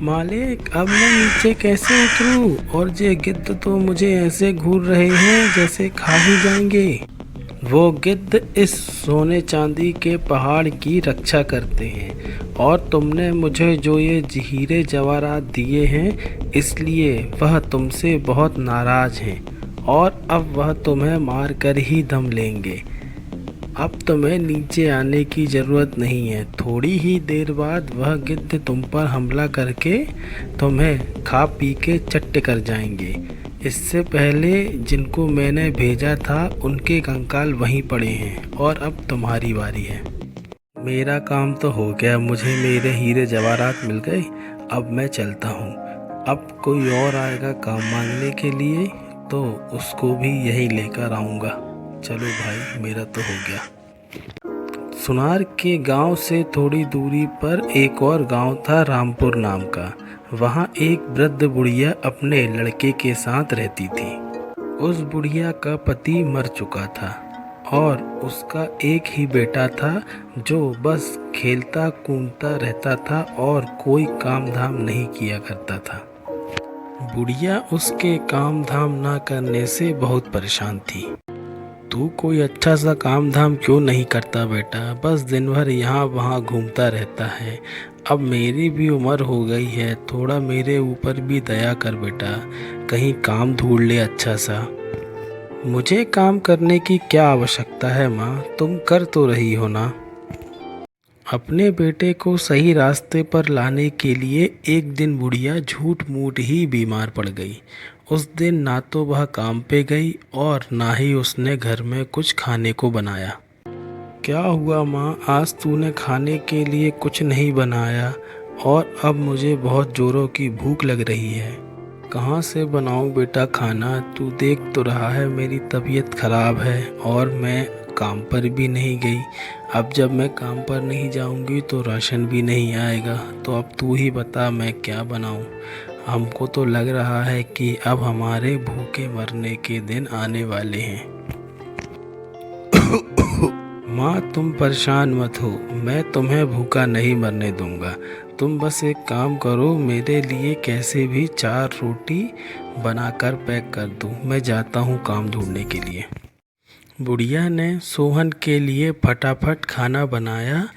मालिक, अब मैं नीचे कैसे उतरूं? और ये गिद्ध तो मुझे ऐसे घूर रहे हैं जैसे खा ही जाएंगे। वो गिद्ध इस सोने चांदी के पहाड़ की रक्षा करते हैं और तुमने मुझे जो ये हीरे जवाहरात दिए हैं, इसलिए वह तुमसे बहुत नाराज़ हैं और अब वह तुम्हें मार कर ही दम लेंगे। अब तुम्हें नीचे आने की ज़रूरत नहीं है। थोड़ी ही देर बाद वह गिद्ध तुम पर हमला करके तुम्हें खा पी के चट्ट कर जाएंगे। इससे पहले जिनको मैंने भेजा था उनके कंकाल वहीं पड़े हैं और अब तुम्हारी बारी है। मेरा काम तो हो गया, मुझे मेरे हीरे जवाहरात मिल गए। अब मैं चलता हूँ। अब कोई और आएगा काम मांगने के लिए तो उसको भी यही लेकर आऊँगा। चलो भाई, मेरा तो हो गया। सुनार के गांव से थोड़ी दूरी पर एक और गांव था, रामपुर नाम का। वहां एक वृद्ध बुढ़िया अपने लड़के के साथ रहती थी। उस बुढ़िया का पति मर चुका था और उसका एक ही बेटा था जो बस खेलता कूदता रहता था और कोई काम धाम नहीं किया करता था। बुढ़िया उसके काम धाम ना करने से बहुत परेशान थी। तू कोई अच्छा सा काम धाम क्यों नहीं करता बेटा? बस दिन भर यहाँ वहाँ घूमता रहता है। अब मेरी भी उम्र हो गई है, थोड़ा मेरे ऊपर भी दया कर बेटा। कहीं काम ढूंढ ले अच्छा सा। मुझे काम करने की क्या आवश्यकता है माँ? तुम कर तो रही हो ना। अपने बेटे को सही रास्ते पर लाने के लिए एक दिन बुढ़िया झूठ मूठ ही बीमार पड़ गई। उस दिन ना तो वह काम पे गई और ना ही उसने घर में कुछ खाने को बनाया। क्या हुआ माँ, आज तूने खाने के लिए कुछ नहीं बनाया और अब मुझे बहुत ज़ोरों की भूख लग रही है। कहाँ से बनाऊँ बेटा खाना? तू देख तो रहा है मेरी तबीयत ख़राब है और मैं काम पर भी नहीं गई। अब जब मैं काम पर नहीं जाऊंगी तो राशन भी नहीं आएगा। तो अब तू ही बता मैं क्या बनाऊं? हमको तो लग रहा है कि अब हमारे भूखे मरने के दिन आने वाले हैं। माँ, तुम परेशान मत हो, मैं तुम्हें भूखा नहीं मरने दूंगा। तुम बस एक काम करो, मेरे लिए कैसे भी 4 रोटी बनाकर पैक कर दो। मैं जाता हूँ काम ढूंढने के लिए। बुढ़िया ने सोहन के लिए फटाफट खाना बनाया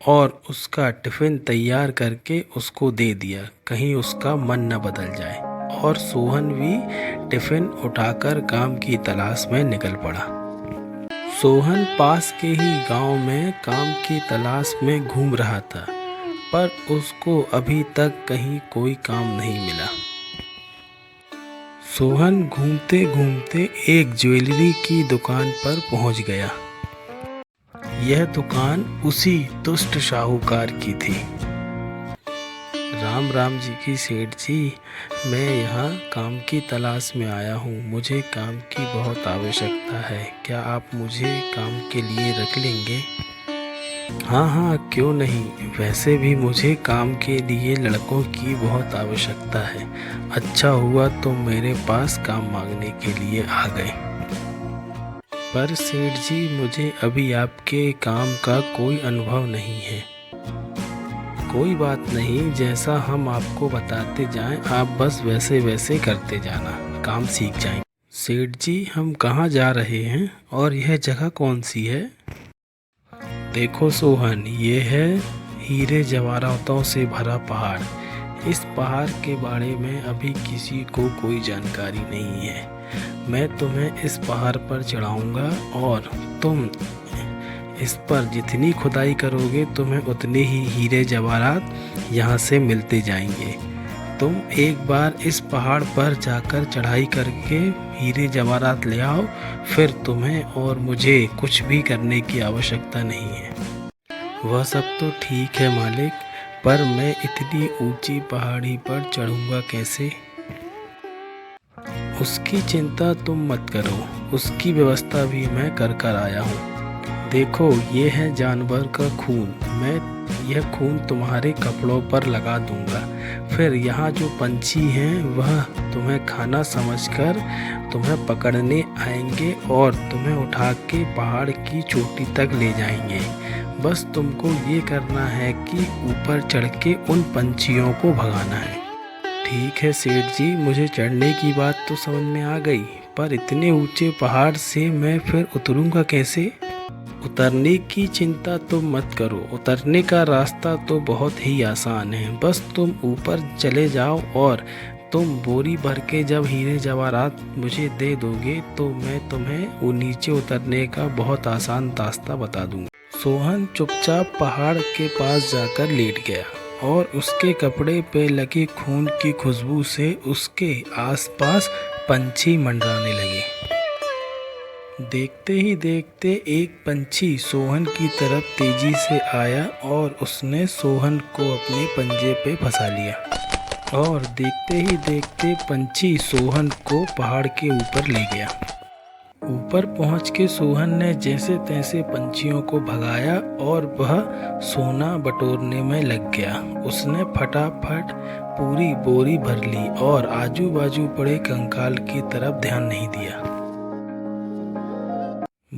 और उसका टिफ़िन तैयार करके उसको दे दिया, कहीं उसका मन न बदल जाए। और सोहन भी टिफ़िन उठाकर काम की तलाश में निकल पड़ा। सोहन पास के ही गांव में काम की तलाश में घूम रहा था, पर उसको अभी तक कहीं कोई काम नहीं मिला। सोहन घूमते घूमते एक ज्वेलरी की दुकान पर पहुंच गया। यह दुकान उसी दुष्ट साहूकार की थी। राम राम जी की सेठ जी, मैं यहाँ काम की तलाश में आया हूँ। मुझे काम की बहुत आवश्यकता है। क्या आप मुझे काम के लिए रख लेंगे? हाँ हाँ, क्यों नहीं। वैसे भी मुझे काम के लिए लड़कों की बहुत आवश्यकता है। अच्छा हुआ तुम मेरे पास काम मांगने के लिए आ गए। पर सेठ जी, मुझे अभी आपके काम का कोई अनुभव नहीं है। कोई बात नहीं, जैसा हम आपको बताते जाएं आप बस वैसे वैसे करते जाना, काम सीख जाएंगे। सेठ जी, हम कहाँ जा रहे हैं और यह जगह कौन सी है? देखो सोहन, ये है हीरे जवाहरातों से भरा पहाड़। इस पहाड़ के बारे में अभी किसी को कोई जानकारी नहीं है। मैं तुम्हें इस पहाड़ पर चढ़ाऊंगा और तुम इस पर जितनी खुदाई करोगे तुम्हें उतने ही हीरे जवाहरात यहाँ से मिलते जाएंगे। तुम एक बार इस पहाड़ पर जाकर चढ़ाई करके हीरे जवाहरात ले आओ, फिर तुम्हें और मुझे कुछ भी करने की आवश्यकता नहीं है। वह सब तो ठीक है मालिक, पर मैं इतनी ऊंची पहाड़ी पर चढ़ूंगा कैसे? उसकी चिंता तुम मत करो, उसकी व्यवस्था भी मैं कर आया हूँ। देखो, ये है जानवर का खून। मैं यह खून तुम्हारे कपड़ों पर लगा दूंगा, फिर यहाँ जो पंछी हैं वह तुम्हें खाना समझकर तुम्हें पकड़ने आएंगे और तुम्हें उठा के पहाड़ की चोटी तक ले जाएंगे। बस तुमको ये करना है कि ऊपर चढ़ के उन पंछियों को भगाना है। ठीक है सेठ जी, मुझे चढ़ने की बात तो समझ में आ गई, पर इतने ऊंचे पहाड़ से मैं फिर उतरूंगा कैसे? उतरने की चिंता तुम मत करो, उतरने का रास्ता तो बहुत ही आसान है। बस तुम ऊपर चले जाओ और तुम बोरी भर के जब हीरे जवाहरात मुझे दे दोगे तो मैं तुम्हें वो नीचे उतरने का बहुत आसान रास्ता बता दूंगा। सोहन चुपचाप पहाड़ के पास जाकर लेट गया और उसके कपड़े पे लगे खून की खुशबू से उसके आसपास पंछी मंडराने लगे। देखते ही देखते एक पंछी सोहन की तरफ तेजी से आया और उसने सोहन को अपने पंजे पे फंसा लिया और देखते ही देखते पंछी सोहन को पहाड़ के ऊपर ले गया। ऊपर पहुंच के सोहन ने जैसे तैसे पंछियों को भगाया और वह सोना बटोरने में लग गया। उसने फटाफट पूरी बोरी भर ली और आजू बाजू पड़े कंकाल की तरफ ध्यान नहीं दिया।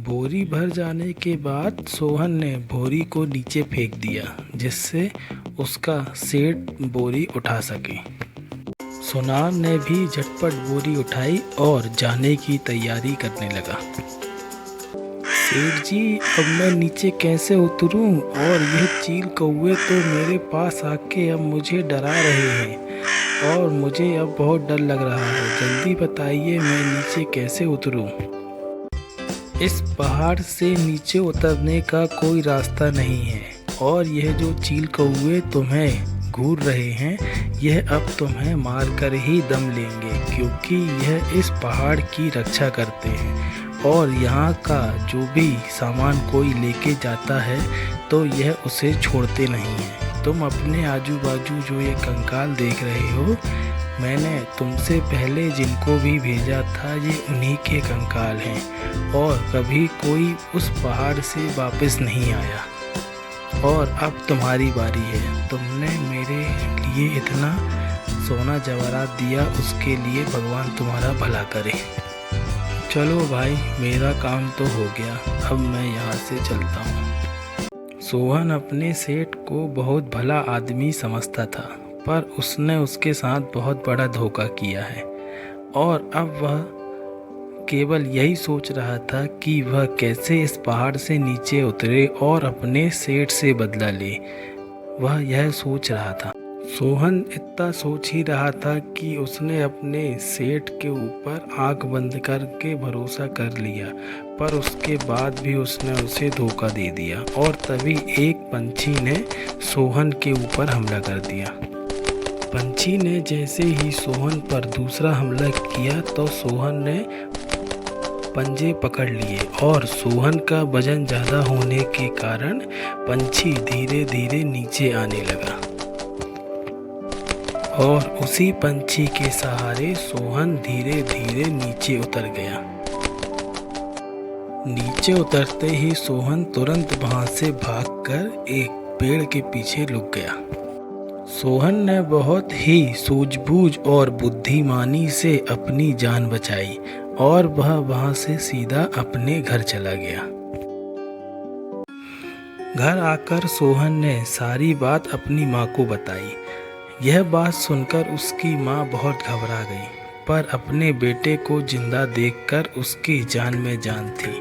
बोरी भर जाने के बाद सोहन ने बोरी को नीचे फेंक दिया जिससे उसका सेठ बोरी उठा सके। सोनार ने भी झटपट बोरी उठाई और जाने की तैयारी करने लगा। सेठ जी, अब मैं नीचे कैसे उतरूं? और यह चील कौवे तो मेरे पास आके अब मुझे डरा रहे हैं और मुझे अब बहुत डर लग रहा है। जल्दी बताइए मैं नीचे कैसे उतरूं? इस पहाड़ से नीचे उतरने का कोई रास्ता नहीं है और यह जो चील कौवे तुम्हें घूर रहे हैं यह अब तुम्हें मार कर ही दम लेंगे, क्योंकि यह इस पहाड़ की रक्षा करते हैं और यहाँ का जो भी सामान कोई लेके जाता है तो यह उसे छोड़ते नहीं हैं। तुम अपने आजू बाजू जो ये कंकाल देख रहे हो, मैंने तुमसे पहले जिनको भी भेजा था ये उन्हीं के कंकाल हैं और कभी कोई उस पहाड़ से वापस नहीं आया। और अब तुम्हारी बारी है। तुमने मेरे लिए इतना सोना जवाहरात दिया, उसके लिए भगवान तुम्हारा भला करे। चलो भाई, मेरा काम तो हो गया, अब मैं यहाँ से चलता हूँ। सोहन अपने सेठ को बहुत भला आदमी समझता था, पर उसने उसके साथ बहुत बड़ा धोखा किया है और अब वह केवल यही सोच रहा था कि वह कैसे इस पहाड़ से नीचे उतरे और अपने सेठ से बदला ले। वह यह सोच रहा था। सोहन इतना सोच ही रहा था कि उसने अपने सेठ के ऊपर आंख बंद करके भरोसा कर लिया, पर उसके बाद भी उसने उसे धोखा दे दिया और तभी एक पंछी ने सोहन के ऊपर हमला कर दिया। पंछी ने जैसे ही सोहन पर दूसरा हमला किया तो सोहन ने पंजे पकड़ लिए और सोहन का वजन ज़्यादा होने के कारण पंछी धीरे धीरे नीचे आने लगा और उसी पंछी के सहारे सोहन धीरे धीरे नीचे उतर गया। नीचे उतरते ही सोहन तुरंत वहां से भागकर एक पेड़ के पीछे लुक गया। सोहन ने बहुत ही सूझबूझ और बुद्धिमानी से अपनी जान बचाई और वह वहां से सीधा अपने घर चला गया। घर आकर सोहन ने सारी बात अपनी माँ को बताई। यह बात सुनकर उसकी माँ बहुत घबरा गई, पर अपने बेटे को जिंदा देखकर उसकी जान में जान थी।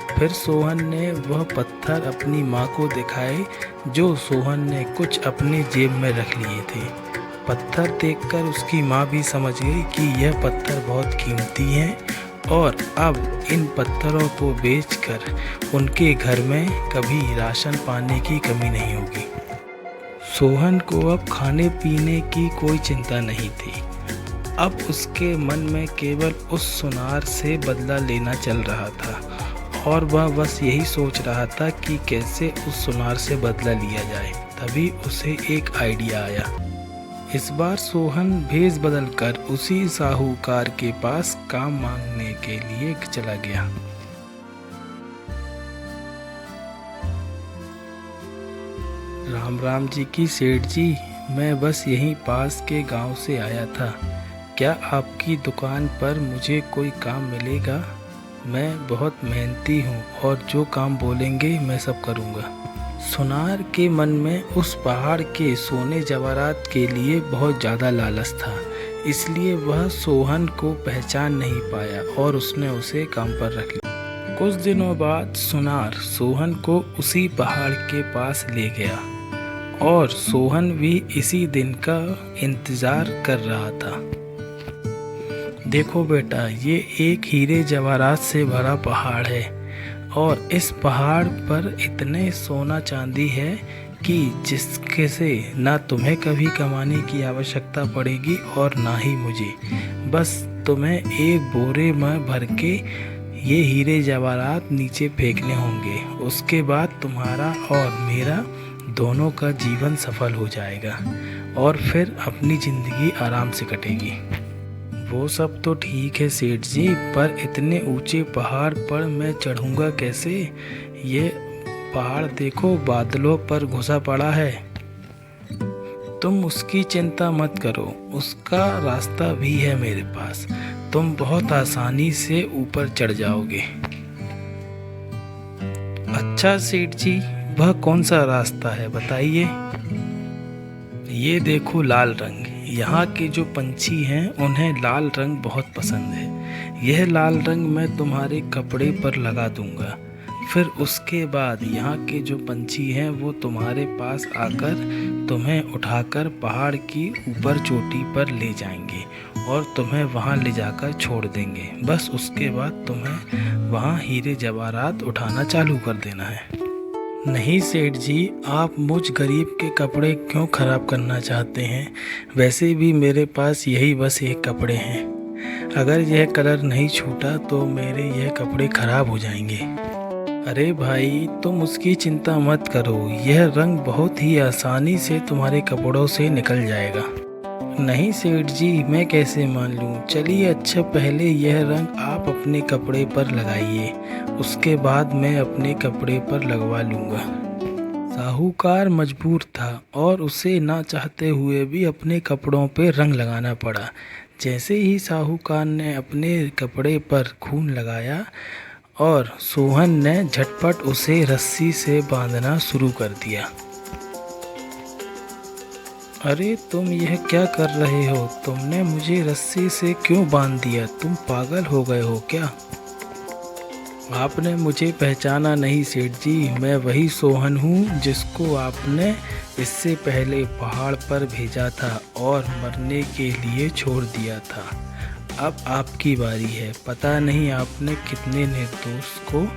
फिर सोहन ने वह पत्थर अपनी माँ को दिखाए जो सोहन ने कुछ अपने जेब में रख लिए थे। पत्थर देखकर उसकी माँ भी समझ गई कि यह पत्थर बहुत कीमती हैं और अब इन पत्थरों को बेचकर उनके घर में कभी राशन पाने की कमी नहीं होगी। सोहन को अब खाने पीने की कोई चिंता नहीं थी। अब उसके मन में केवल उस सुनार से बदला लेना चल रहा था और वह बस यही सोच रहा था कि कैसे उस सुनार से बदला लिया जाए। तभी उसे एक आइडिया आया। इस बार सोहन भेष बदलकर उसी साहूकार के पास काम मांगने के लिए चला गया। राम राम जी की सेठ जी, मैं बस यहीं पास के गांव से आया था। क्या आपकी दुकान पर मुझे कोई काम मिलेगा? मैं बहुत मेहनती हूँ और जो काम बोलेंगे मैं सब करूँगा। सोनार के मन में उस पहाड़ के सोने जवाहरात के लिए बहुत ज़्यादा लालच था, इसलिए वह सोहन को पहचान नहीं पाया और उसने उसे काम पर रख लिया। कुछ दिनों बाद सोनार सोहन को उसी पहाड़ के पास ले गया और सोहन भी इसी दिन का इंतज़ार कर रहा था। देखो बेटा, ये एक हीरे जवाहरात से भरा पहाड़ है और इस पहाड़ पर इतने सोना चांदी है कि जिसके से ना तुम्हें कभी कमाने की आवश्यकता पड़ेगी और ना ही मुझे। बस तुम्हें एक बोरे में भर के ये हीरे जवाहरात नीचे फेंकने होंगे। उसके बाद तुम्हारा और मेरा दोनों का जीवन सफल हो जाएगा और फिर अपनी ज़िंदगी आराम से कटेगी। वो सब तो ठीक है सेठ जी, पर इतने ऊंचे पहाड़ पर मैं चढ़ूंगा कैसे? ये पहाड़ देखो, बादलों पर घुसा पड़ा है। तुम उसकी चिंता मत करो, उसका रास्ता भी है मेरे पास। तुम बहुत आसानी से ऊपर चढ़ जाओगे। अच्छा सेठ जी, वह कौन सा रास्ता है बताइए? ये देखो लाल रंग। यहाँ के जो पंछी हैं उन्हें लाल रंग बहुत पसंद है। यह लाल रंग मैं तुम्हारे कपड़े पर लगा दूंगा। फिर उसके बाद यहाँ के जो पंछी हैं वो तुम्हारे पास आकर तुम्हें उठाकर पहाड़ की ऊपर चोटी पर ले जाएंगे और तुम्हें वहाँ ले जाकर छोड़ देंगे। बस उसके बाद तुम्हें वहाँ हीरे जवाहरात उठाना चालू कर देना है। नहीं सेठ जी, आप मुझ गरीब के कपड़े क्यों ख़राब करना चाहते हैं? वैसे भी मेरे पास यही बस एक कपड़े हैं। अगर यह कलर नहीं छूटा तो मेरे यह कपड़े ख़राब हो जाएंगे। अरे भाई, तुम उसकी चिंता मत करो, यह रंग बहुत ही आसानी से तुम्हारे कपड़ों से निकल जाएगा। नहीं सेठ जी, मैं कैसे मान लूँ? चलिए अच्छा, पहले यह रंग आप अपने कपड़े पर लगाइए, उसके बाद मैं अपने कपड़े पर लगवा लूँगा। साहूकार मजबूर था और उसे ना चाहते हुए भी अपने कपड़ों पर रंग लगाना पड़ा। जैसे ही साहूकार ने अपने कपड़े पर खून लगाया और सोहन ने झटपट उसे रस्सी से बांधना शुरू कर दिया। अरे तुम यह क्या कर रहे हो? तुमने मुझे रस्सी से क्यों बांध दिया? तुम पागल हो गए हो क्या? आपने मुझे पहचाना नहीं सेठ जी, मैं वही सोहन हूँ जिसको आपने इससे पहले पहाड़ पर भेजा था और मरने के लिए छोड़ दिया था। अब आपकी बारी है। पता नहीं आपने कितने निर्दोष को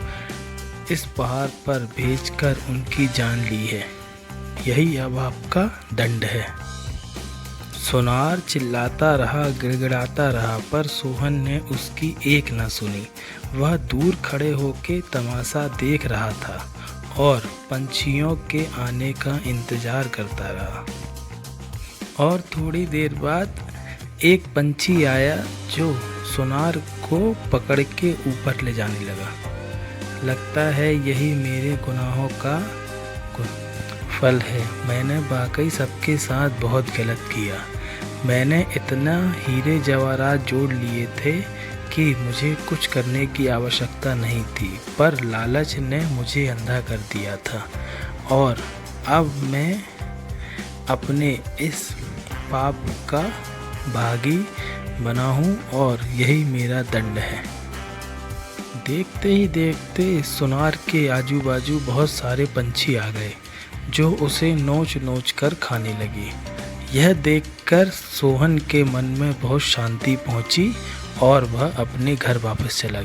इस पहाड़ पर भेजकर उनकी जान ली है। यही अब आपका दंड है। सोनार चिल्लाता रहा, गिड़गिड़ाता रहा, पर सोहन ने उसकी एक न सुनी। वह दूर खड़े होकर तमाशा देख रहा था और पंछियों के आने का इंतज़ार करता रहा। और थोड़ी देर बाद एक पंछी आया जो सोनार को पकड़ के ऊपर ले जाने लगा। लगता है यही मेरे गुनाहों का फल है। मैंने वाकई सबके साथ बहुत गलत किया। मैंने इतना हीरे जवाहरात जोड़ लिए थे कि मुझे कुछ करने की आवश्यकता नहीं थी, पर लालच ने मुझे अंधा कर दिया था और अब मैं अपने इस पाप का भागी बना हूँ और यही मेरा दंड है। देखते ही देखते सोनार के आजू बाजू बहुत सारे पंछी आ गए जो उसे नोच नोच कर खाने लगे। यह देखकर सोहन के मन में बहुत शांति पहुंची और वह अपने घर वापस चला गया।